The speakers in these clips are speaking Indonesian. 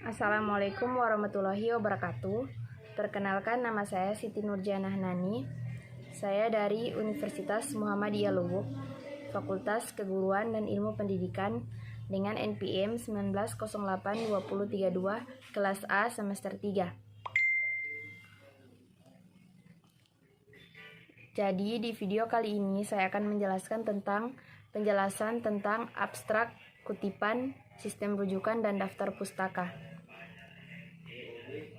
Assalamualaikum warahmatullahi wabarakatuh. Perkenalkan, nama saya Siti Nurjanah Nani. Saya dari Universitas Muhammadiyah Lubuk, Fakultas Keguruan dan Ilmu Pendidikan dengan NPM 19082032, kelas A semester 3. Jadi di video kali ini saya akan menjelaskan penjelasan tentang abstrak, kutipan, sistem rujukan, dan daftar pustaka.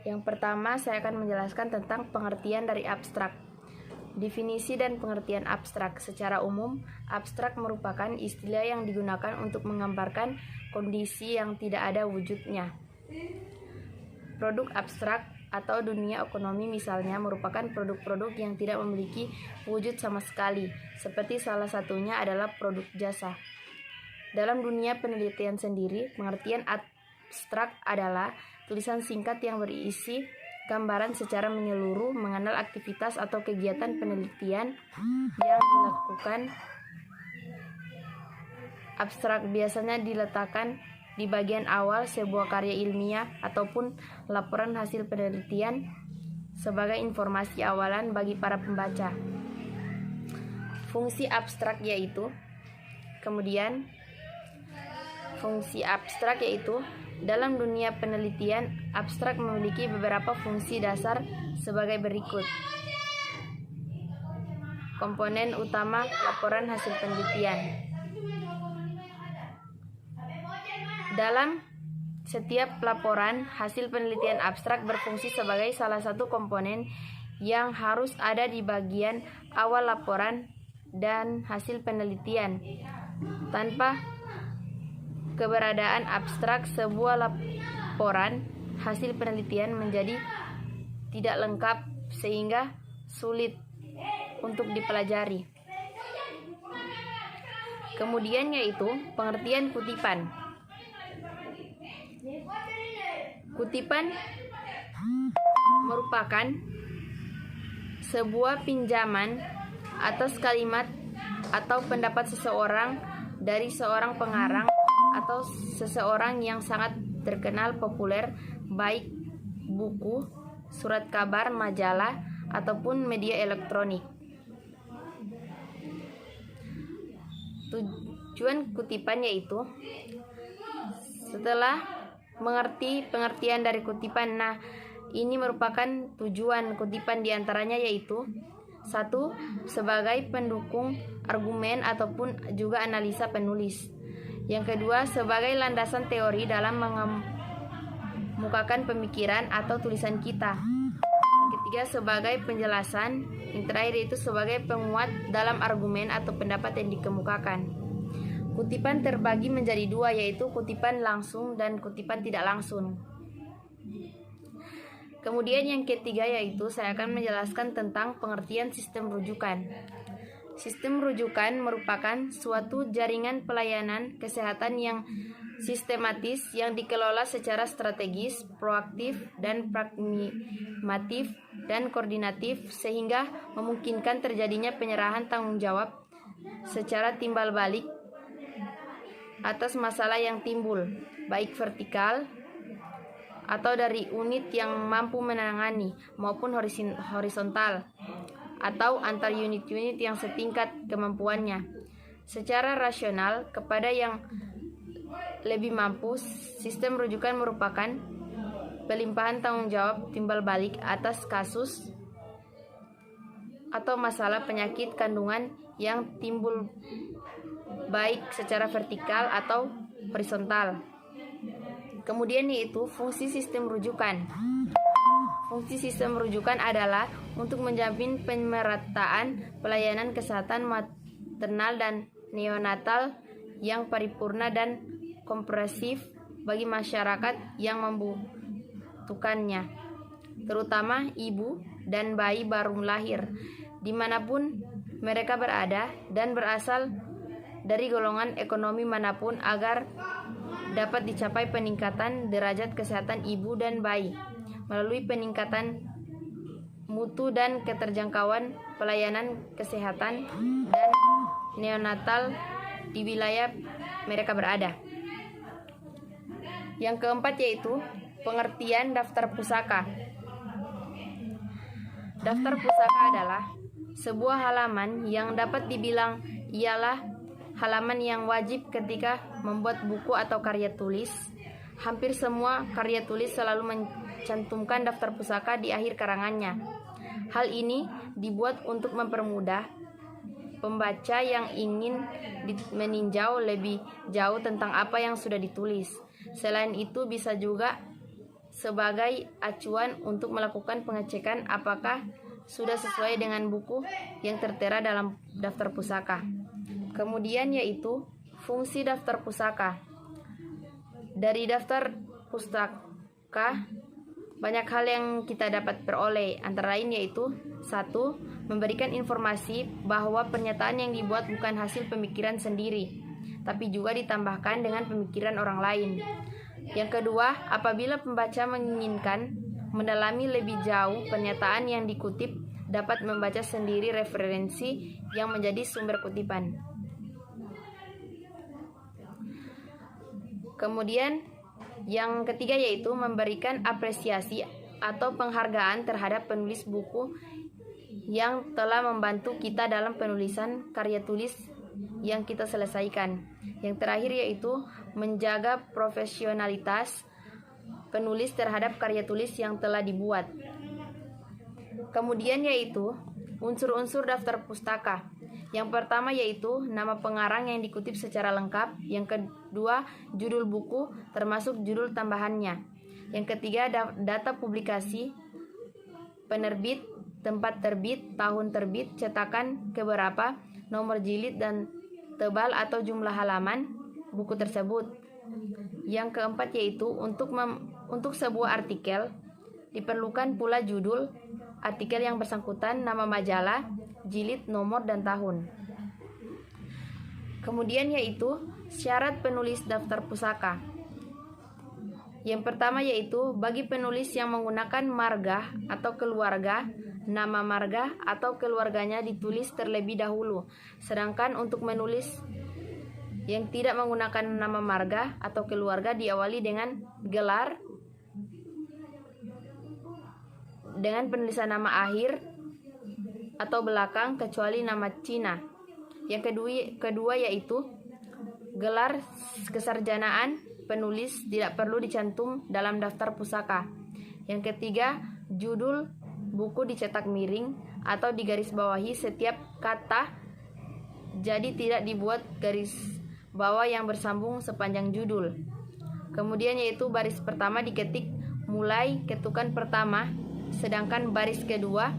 Yang pertama, saya akan menjelaskan tentang pengertian dari abstrak. Definisi dan pengertian abstrak. Secara umum, abstrak merupakan istilah yang digunakan untuk menggambarkan kondisi yang tidak ada wujudnya. Produk abstrak atau dunia ekonomi misalnya merupakan produk-produk yang tidak memiliki wujud sama sekali, seperti salah satunya adalah produk jasa. Dalam dunia penelitian sendiri, pengertian abstrak adalah tulisan singkat yang berisi gambaran secara menyeluruh mengenal aktivitas atau kegiatan penelitian yang dilakukan. Abstrak biasanya diletakkan di bagian awal sebuah karya ilmiah ataupun laporan hasil penelitian sebagai informasi awalan bagi para pembaca. Fungsi abstrak yaitu dalam dunia penelitian, abstrak memiliki beberapa fungsi dasar sebagai berikut. Komponen utama laporan hasil penelitian. Dalam setiap laporan, hasil penelitian abstrak berfungsi sebagai salah satu komponen yang harus ada di bagian awal laporan dan hasil penelitian. Tanpa keberadaan abstrak, sebuah laporan hasil penelitian menjadi tidak lengkap sehingga sulit untuk dipelajari. Kemudian yaitu pengertian kutipan. Kutipan merupakan sebuah pinjaman atas kalimat atau pendapat seseorang dari seorang pengarang atau seseorang yang sangat terkenal populer, baik buku, surat kabar, majalah, ataupun media elektronik. Tujuan kutipan yaitu, setelah mengerti pengertian dari kutipan, ini merupakan tujuan kutipan diantaranya yaitu 1. Sebagai pendukung argumen ataupun juga analisa penulis. Yang kedua, sebagai landasan teori dalam mengemukakan pemikiran atau tulisan kita. Yang ketiga, sebagai penjelasan. Yang terakhir itu sebagai penguat dalam argumen atau pendapat yang dikemukakan. Kutipan terbagi menjadi dua, yaitu kutipan langsung dan kutipan tidak langsung. Kemudian yang ketiga yaitu saya akan menjelaskan tentang pengertian sistem rujukan. Sistem rujukan merupakan suatu jaringan pelayanan kesehatan yang sistematis yang dikelola secara strategis, proaktif, dan pragmatif dan koordinatif sehingga memungkinkan terjadinya penyerahan tanggung jawab secara timbal balik atas masalah yang timbul, baik vertikal atau dari unit yang mampu menangani maupun horizontal atau antar unit-unit yang setingkat kemampuannya secara rasional kepada yang lebih mampu. Sistem rujukan merupakan pelimpahan tanggung jawab timbal balik atas kasus atau masalah penyakit kandungan yang timbul baik secara vertikal atau horizontal. Kemudian yaitu fungsi sistem rujukan. Fungsi sistem rujukan adalah untuk menjamin pemerataan pelayanan kesehatan maternal dan neonatal yang paripurna dan komprehensif bagi masyarakat yang membutuhkannya, terutama ibu dan bayi baru lahir, dimanapun mereka berada dan berasal dari golongan ekonomi manapun, agar dapat dicapai peningkatan derajat kesehatan ibu dan bayi melalui peningkatan mutu dan keterjangkauan pelayanan kesehatan dan neonatal di wilayah mereka berada. Yang keempat yaitu pengertian daftar pusaka. Daftar pusaka adalah sebuah halaman yang dapat dibilang ialah halaman yang wajib ketika membuat buku atau karya tulis. Hampir semua karya tulis selalu mencantumkan daftar pusaka di akhir karangannya. Hal ini dibuat untuk mempermudah pembaca yang ingin meninjau lebih jauh tentang apa yang sudah ditulis. Selain itu bisa juga sebagai acuan untuk melakukan pengecekan apakah sudah sesuai dengan buku yang tertera dalam daftar pusaka. Kemudian yaitu fungsi daftar pusaka. Dari daftar pustaka banyak hal yang kita dapat peroleh, antara lain yaitu 1. Memberikan informasi bahwa pernyataan yang dibuat bukan hasil pemikiran sendiri, tapi juga ditambahkan dengan pemikiran orang lain. Yang kedua, apabila pembaca menginginkan mendalami lebih jauh pernyataan yang dikutip, dapat membaca sendiri referensi yang menjadi sumber kutipan. Kemudian yang ketiga yaitu memberikan apresiasi atau penghargaan terhadap penulis buku yang telah membantu kita dalam penulisan karya tulis yang kita selesaikan. Yang terakhir yaitu menjaga profesionalitas penulis terhadap karya tulis yang telah dibuat. Kemudian yaitu unsur-unsur daftar pustaka. Yang pertama yaitu nama pengarang yang dikutip secara lengkap. Yang kedua, judul buku termasuk judul tambahannya. Yang ketiga, data publikasi, penerbit, tempat terbit, tahun terbit, cetakan keberapa, nomor jilid dan tebal atau jumlah halaman buku tersebut. Yang keempat yaitu untuk sebuah artikel diperlukan pula judul artikel yang bersangkutan, nama majalah, jilid, nomor, dan tahun. Kemudian yaitu syarat penulis daftar pusaka. Yang pertama yaitu bagi penulis yang menggunakan marga atau keluarga, nama marga atau keluarganya ditulis terlebih dahulu. Sedangkan untuk menulis yang tidak menggunakan nama marga atau keluarga diawali dengan gelar dengan penulisan nama akhir atau belakang kecuali nama Cina. Yang kedua yaitu gelar kesarjanaan penulis tidak perlu dicantum dalam daftar pusaka. Yang ketiga, judul buku dicetak miring atau digarisbawahi setiap kata, jadi tidak dibuat garis bawah yang bersambung sepanjang judul. Kemudian yaitu baris pertama diketik mulai ketukan pertama, sedangkan baris kedua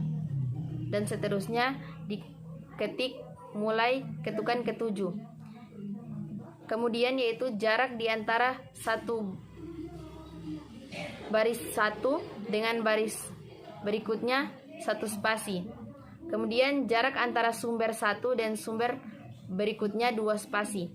dan seterusnya diketik mulai ketukan ketujuh. Kemudian yaitu jarak di antara satu baris satu dengan baris berikutnya 1 spasi. Kemudian jarak antara sumber satu dan sumber berikutnya 2 spasi.